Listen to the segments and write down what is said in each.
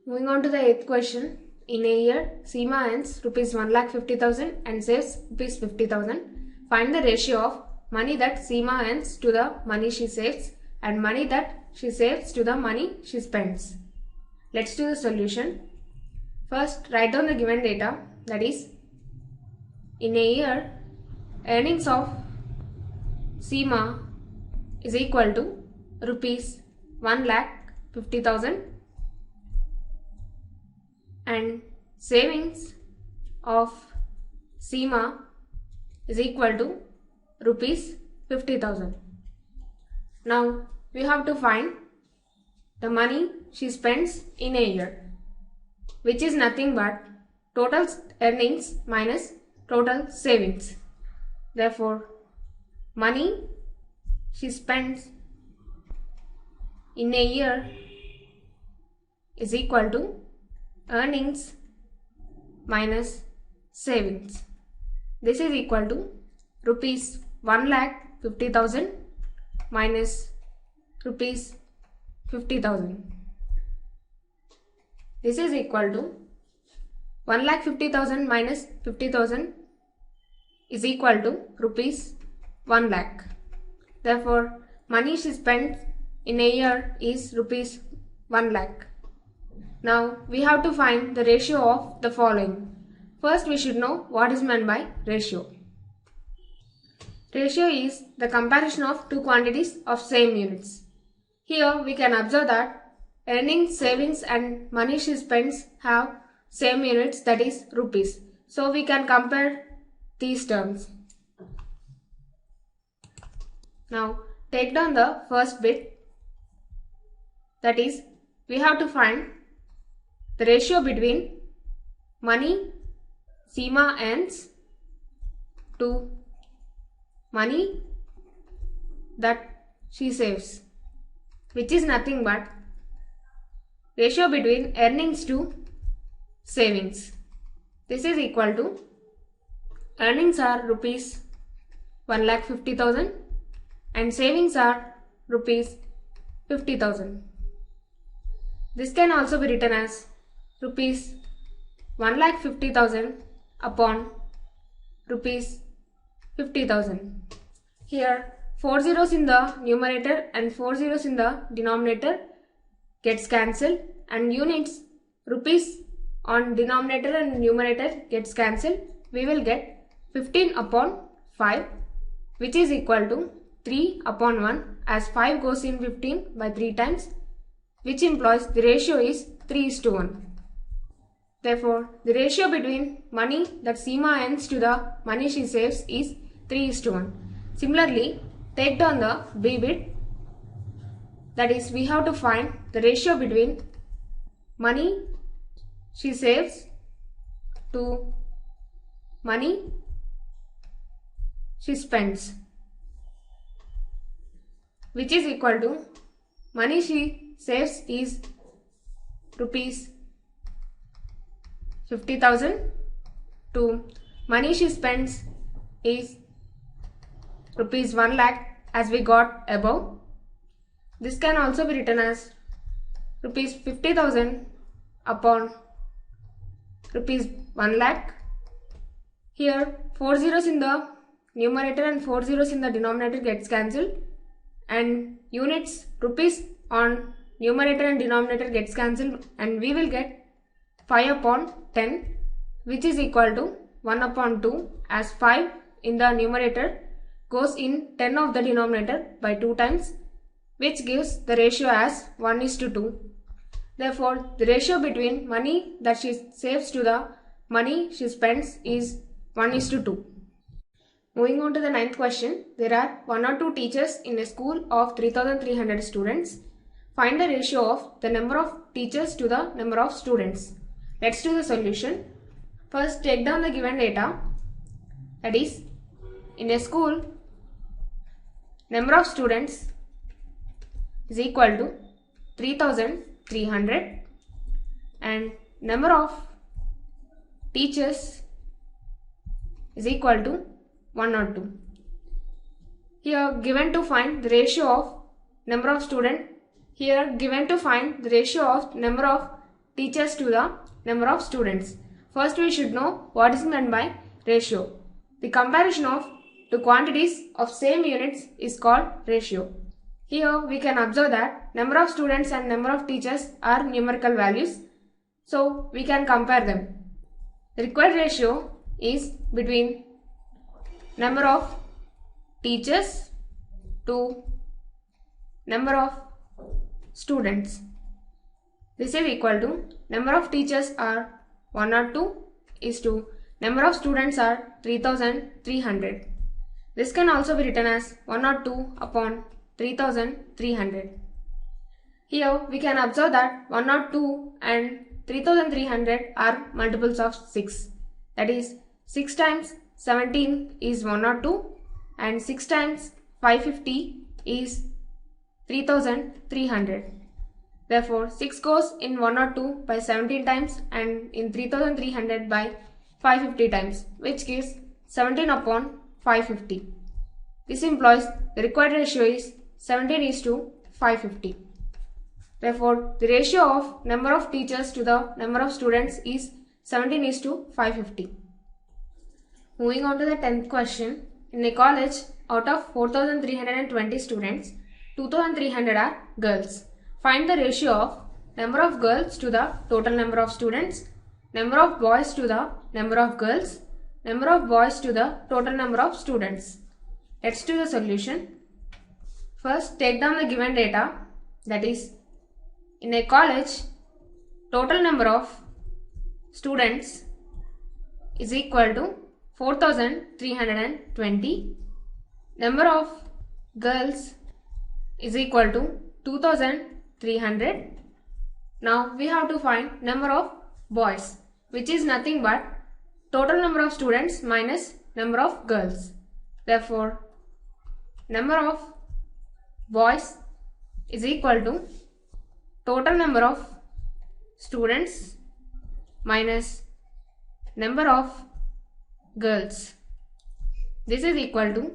Moving on to the 8th question. In a year, Seema earns rupees 1,50,000 and saves rupees 50,000. Find the ratio of money that Seema earns to the money she saves and money that she saves to the money she spends. Let's do the solution. First, write down the given data, that is, in a year, earnings of Seema is equal to rupees 1,50,000 and savings of Seema is equal to rupees 50,000. Now we have to find the money she spends in a year, which is nothing but total earnings minus total savings. Therefore, money she spends in a year is equal to earnings minus savings. This is equal to rupees 1,50,000 minus rupees 50,000. This is equal to 1,50,000 minus 50,000 is equal to rupees 1 lakh. Therefore, money she spends in a year is rupees 1 lakh. Now we have to find the ratio of the following. First, we should know what is meant by ratio. Ratio is the comparison of two quantities of same units. Here we can observe that earnings, savings and money she spends have same units, that is rupees. So we can compare these terms. Now take down the first bit, that is, we have to find the ratio between money Seema earns to money that she saves, which is nothing but ratio between earnings to savings. This is equal to earnings are rupees 1,50,000 and savings are rupees 50,000. This can also be written as rupees 1,50,000 upon rupees 50,000. Here 4 zeros in the numerator and 4 zeros in the denominator gets cancelled, and units rupees on denominator and numerator gets cancelled. We will get 15 upon 5, which is equal to 3 upon 1, as 5 goes in 15 by 3 times, which implies the ratio is 3:1. Therefore, the ratio between money that Seema earns to the money she saves is 3:1. Similarly, take down the B bit, that is, we have to find the ratio between money she saves to money she spends, which is equal to money she saves is rupees 50,000 to money she spends is rupees 1 lakh, as we got above. This can also be written as rupees 50,000 upon rupees 1 lakh. Here 4 zeros in the numerator and 4 zeros in the denominator gets cancelled, and units rupees on numerator and denominator gets cancelled, and we will get 5 upon 10, which is equal to 1 upon 2, as 5 in the numerator goes in 10 of the denominator by 2 times, which gives the ratio as 1:2. Therefore, the ratio between money that she saves to the money she spends is 1:2. Moving on to the 9th question. There are 1 or 2 teachers in a school of 3,300 students. Find the ratio of the number of teachers to the number of students. Let's do the solution. First, take down the given data, that is, in a school, number of students is equal to 3,300 and number of teachers is equal to 1 or 2. Here given to find the ratio of number of students, here given to find the ratio of number of teachers to the number of students. First we should know what is meant by ratio. The comparison of two quantities of same units is called ratio. Here we can observe that number of students and number of teachers are numerical values, so we can compare them. The required ratio is between number of teachers to number of students. This is equal to number of teachers are 102 is to number of students are 3300. This can also be written as 102 upon 3300. Here we can observe that 102 and 3300 are multiples of 6. That is 6 times 17 is 102 and 6 times 550 is 3300. Therefore 6 goes in 102 by 17 times and in 3300 by 550 times, which gives 17 upon 550. This implies the required ratio is 17 is to 550. Therefore, the ratio of number of teachers to the number of students is 17 is to 550. Moving on to the 10th question. In a college, out of 4,320 students, 2,300 are girls. Find the ratio of number of girls to the total number of students, number of boys to the number of girls, number of boys to the total number of students. Let's do the solution. First, take down the given data, that is, in a college, total number of students is equal to 4,320. Number of girls is equal to 2,300. Now we have to find number of boys, which is nothing but total number of students minus number of girls. Therefore, number of boys is equal to total number of students minus number of girls. This is equal to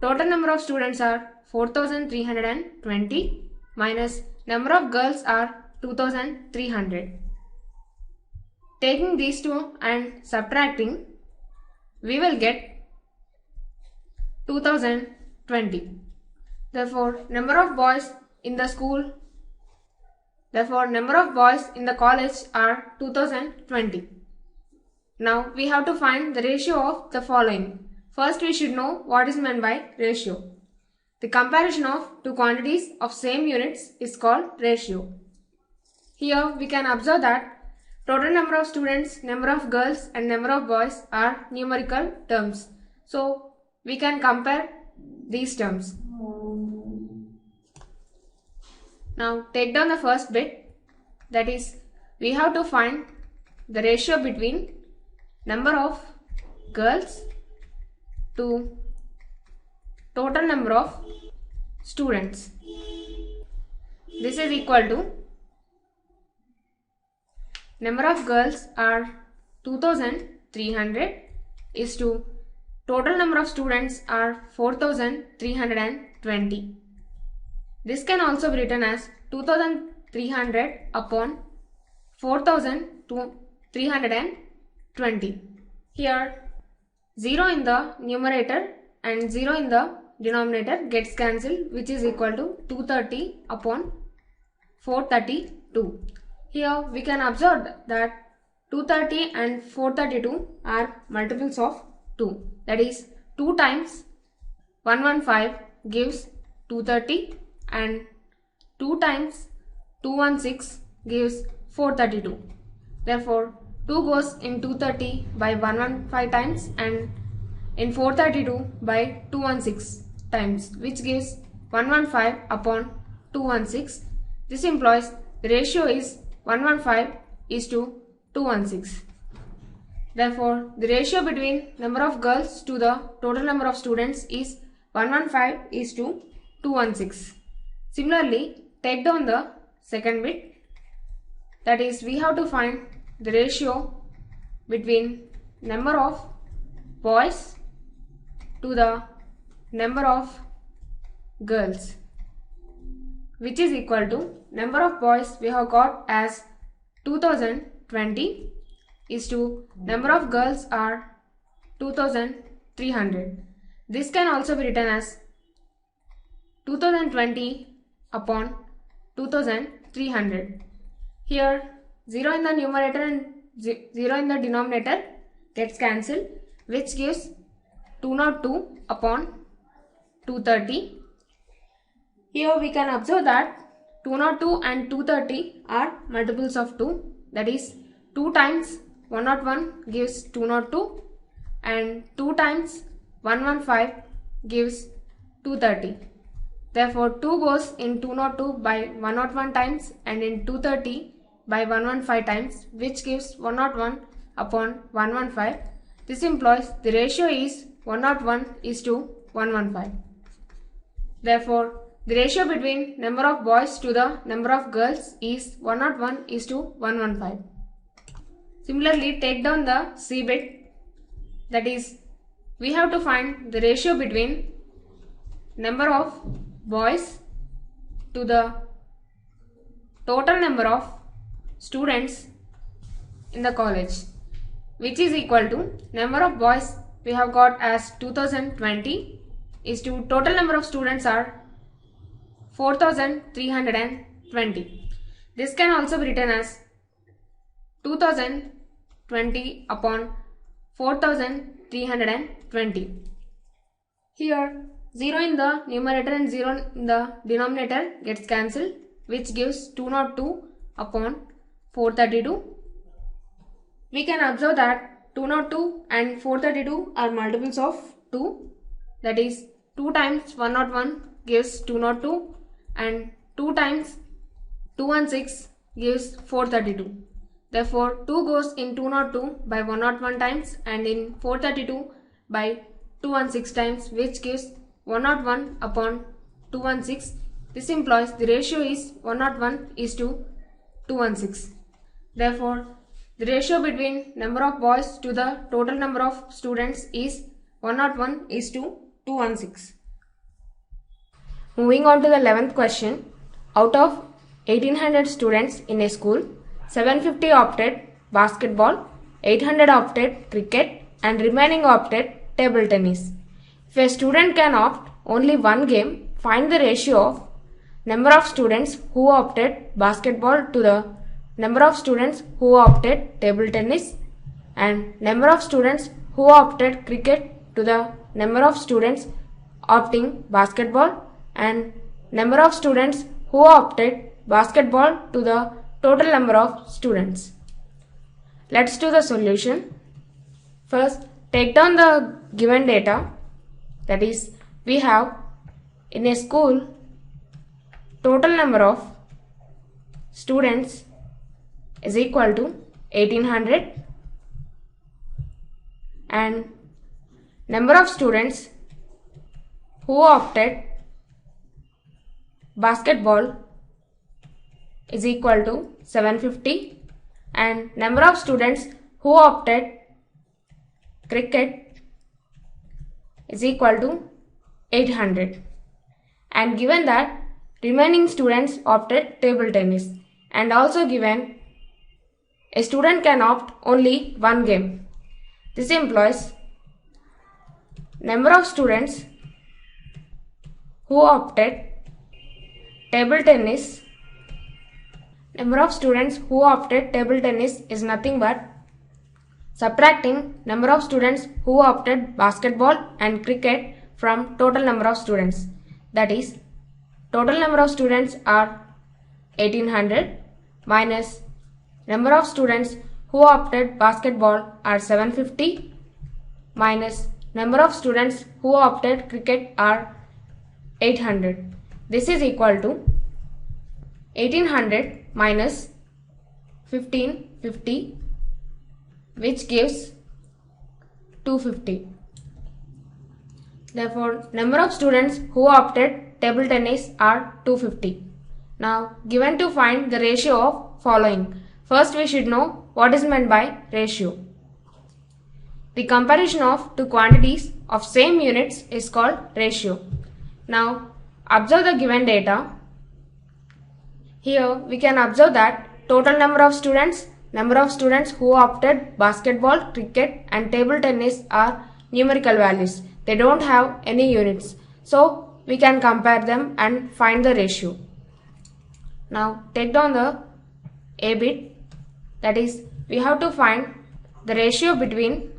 total number of students are 4,320 minus number of girls are 2,300. Taking these two and subtracting, we will get 2020. Therefore, number of boys in the college are 2020. Now we have to find the ratio of the following. First, we should know what is meant by ratio. The comparison of two quantities of same units is called ratio. Here we can observe that total number of students, number of girls and number of boys are numerical terms. So we can compare these terms. Now take down the first bit, that is, we have to find the ratio between number of girls to total number of students. This is equal to number of girls are 2,300 is to total number of students are 4,320. This can also be written as 2,300 upon 4,320. Here 0 in the numerator and 0 in the denominator gets cancelled, which is equal to 230 upon 432. Here we can observe that 230 and 432 are multiples of 2. That is, 2 times 115 gives 230 and 2 times 216 gives 432. Therefore, 2 goes in 230 by 115 times and in 432 by 216 times, which gives 115 upon 216. This implies the ratio is 115 is to 216. Therefore, the ratio between number of girls to the total number of students is 115 is to 216. Similarly, take down the second bit, that is, we have to find the ratio between number of boys to the number of girls, which is equal to number of boys we have got as 2020 is to number of girls are 2300. This can also be written as 2020 upon 2300. Here 0 in the numerator and 0 in the denominator gets cancelled, which gives 202 upon 230. Here we can observe that 202 and 230 are multiples of 2, that is 2 times 101 gives 202 and 2 times 115 gives 230. Therefore 2 goes in 202 by 101 times and in 230 by 115 times, which gives 101 upon 115. This implies the ratio is 101 is to 115. Therefore, the ratio between number of boys to the number of girls is 101 is to 115. Similarly, take down the C bit, that is, we have to find the ratio between number of boys to the total number of students in the college, which is equal to number of boys we have got as 2020 is to total number of students are 4320. This can also be written as 2020 upon 4320. Here 0 in the numerator and 0 in the denominator gets cancelled, which gives 202 upon 432. We can observe that 202 and 432 are multiples of 2, that is 2 times 101 gives 202 and 2 times 216 gives 432. Therefore 2 goes in 202 by 101 times and in 432 by 216 times, which gives 101 upon 216. This implies the ratio is 101 is to 216. Therefore, the ratio between number of boys to the total number of students is 101 is to 216. Moving on to the 11th question. Out of 1800 students in a school, 750 opted basketball, 800 opted cricket and remaining opted table tennis. If a student can opt only one game, find the ratio of number of students who opted basketball to the number of students who opted table tennis and number of students who opted cricket to the number of students opting basketball and number of students who opted basketball to the total number of students. Let's do the solution. First, take down the given data, that is, we have in a school total number of students is equal to 1800 and number of students who opted basketball is equal to 750 and number of students who opted cricket is equal to 800, and given that remaining students opted table tennis, and also given a student can opt only one game. This implies number of students who opted table tennis. Number of students who opted table tennis is nothing but subtracting number of students who opted basketball and cricket from total number of students. That is, total number of students are 1800 minus number of students who opted basketball are 750 minus number of students who opted cricket are 800. This is equal to 1800 minus 1550, which gives 250. Therefore, number of students who opted table tennis are 250. Now, given to find the ratio of following. First, we should know what is meant by ratio. The comparison of two quantities of same units is called ratio. Now, observe the given data. Here, we can observe that total number of students who opted basketball, cricket and table tennis are numerical values. They don't have any units. So we can compare them and find the ratio. Now take down the A bit, that is we have to find the ratio between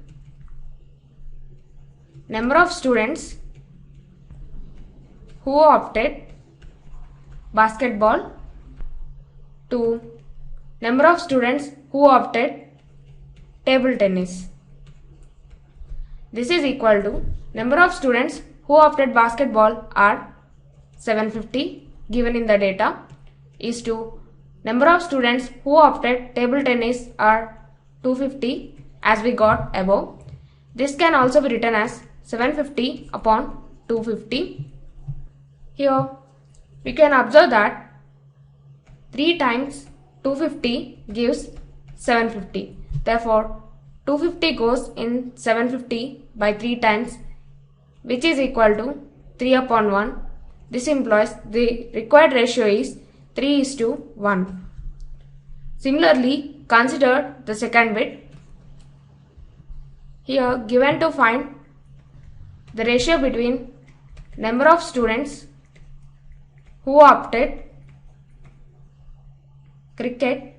number of students who opted basketball to number of students who opted table tennis. This is equal to number of students who opted basketball are 750 given in the data is to number of students who opted table tennis are 250 as we got above. This can also be written as 750 upon 250. Here we can observe that 3 times 250 gives 750. Therefore 250 goes in 750 by 3 times, which is equal to 3 upon 1. This implies the required ratio is 3:1. Similarly, consider the second bit. Here given to find the ratio between number of students who opted cricket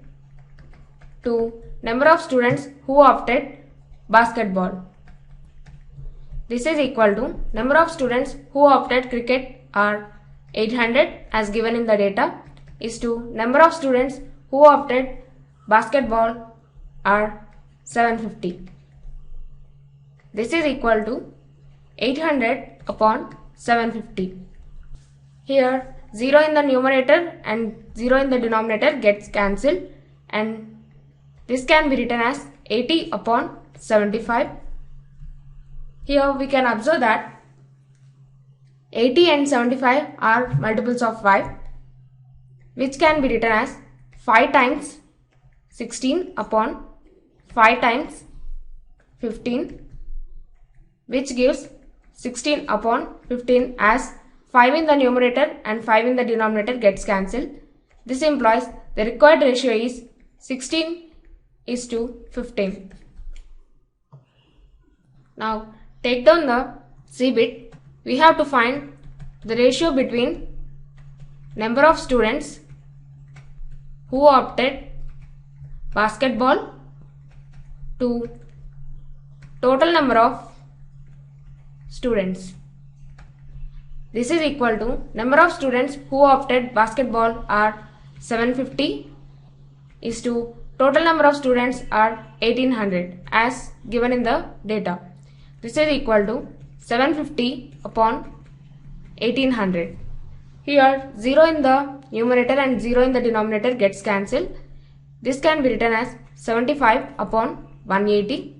to number of students who opted basketball. This is equal to number of students who opted cricket are 800 as given in the data is to number of students who opted basketball are 750. This is equal to 800 upon 750. Here 0 in the numerator and 0 in the denominator gets cancelled and this can be written as 80 upon 75. Here we can observe that 80 and 75 are multiples of 5, which can be written as 5 times 16 upon 5 times 15, which gives 16 upon 15 as 5 in the numerator and 5 in the denominator gets cancelled. This implies the required ratio is 16:15. Now take down the C bit. We have to find the ratio between number of students who opted basketball to total number of students. This is equal to number of students who opted basketball are 750 is to total number of students are 1800 as given in the data. This is equal to 750 upon 1800. Here 0 in the numerator and 0 in the denominator gets cancelled. This can be written as 75 upon 180.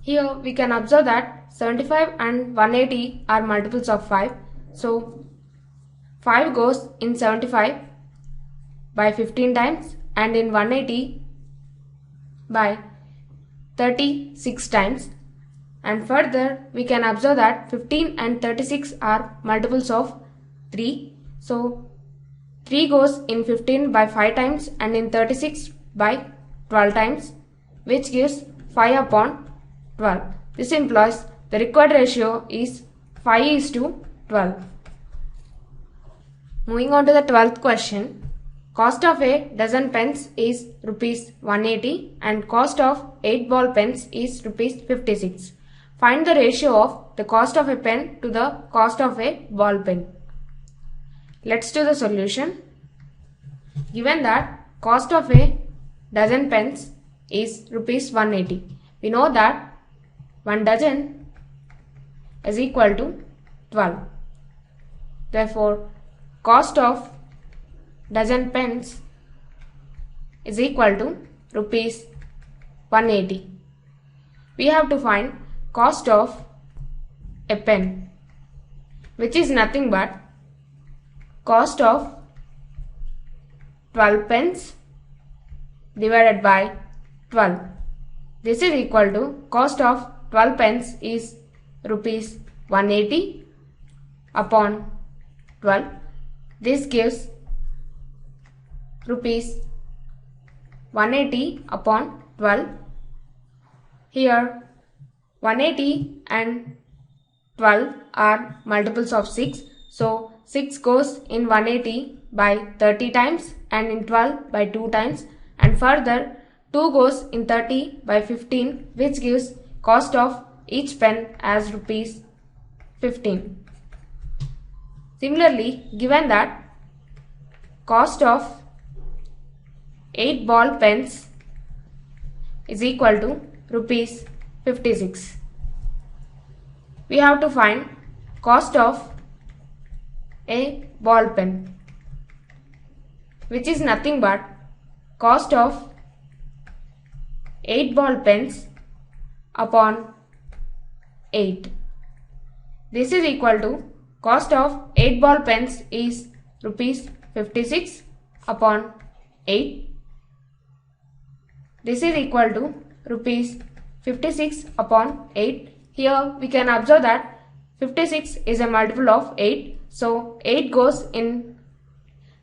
Here we can observe that 75 and 180 are multiples of 5. So 5 goes in 75 by 15 times and in 180 by 36 times. And further we can observe that 15 and 36 are multiples of 3. So 3 goes in 15 by 5 times and in 36 by 12 times, which gives 5 upon 12. This implies the required ratio is 5:12. Moving on to the 12th question. Cost of a dozen pens is rupees 180 and cost of 8 ball pens is rupees 56. Find the ratio of the cost of a pen to the cost of a ball pen. Let's do the solution. Given that cost of a dozen pens is rupees 180, we know that 1 dozen is equal to 12. Therefore, cost of dozen pens is equal to rupees 180. We have to find cost of a pen, which is nothing but cost of 12 pens divided by 12. This is equal to cost of 12 pens is rupees 180 upon 12. This gives rupees 180 upon 12. Here 180 and 12 are multiples of 6. So 6 goes in 180 by 30 times and in 12 by 2 times, and further 2 goes in 30 by 15, which gives cost of each pen as rupees 15. Similarly, given that cost of 8 ball pens is equal to rupees 56. We have to find cost of a ball pen, which is nothing but cost of 8 ball pens upon 8. This is equal to cost of 8 ball pens is rupees 56 upon 8. This is equal to rupees 56 upon 8. Here we can observe that 56 is a multiple of 8. So 8 goes in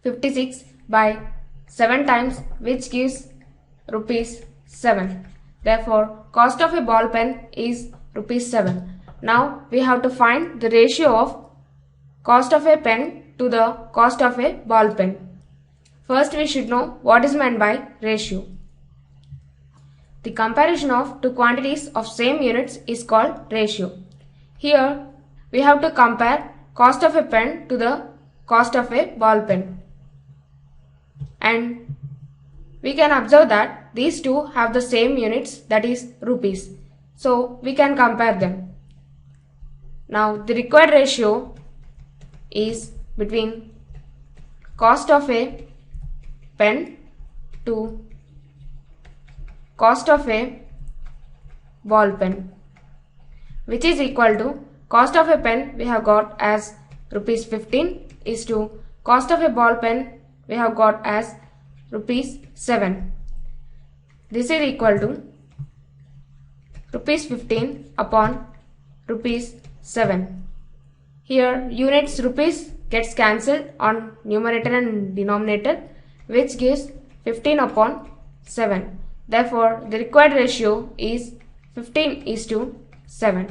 56 by 7 times, which gives rupees 7. Therefore, cost of a ball pen is rupees 7. Now we have to find the ratio of cost of a pen to the cost of a ball pen. First, we should know what is meant by ratio. The comparison of two quantities of same units is called ratio. Here we have to compare cost of a pen to the cost of a ball pen, and we can observe that these two have the same units, that is rupees. So we can compare them. Now the required ratio is between cost of a pen to cost of a ball pen, which is equal to cost of a pen we have got as rupees 15 is to cost of a ball pen we have got as rupees 7. This is equal to rupees 15 upon rupees 7. Here units rupees gets cancelled on numerator and denominator, which gives 15 upon 7. Therefore, the required ratio is 15:7.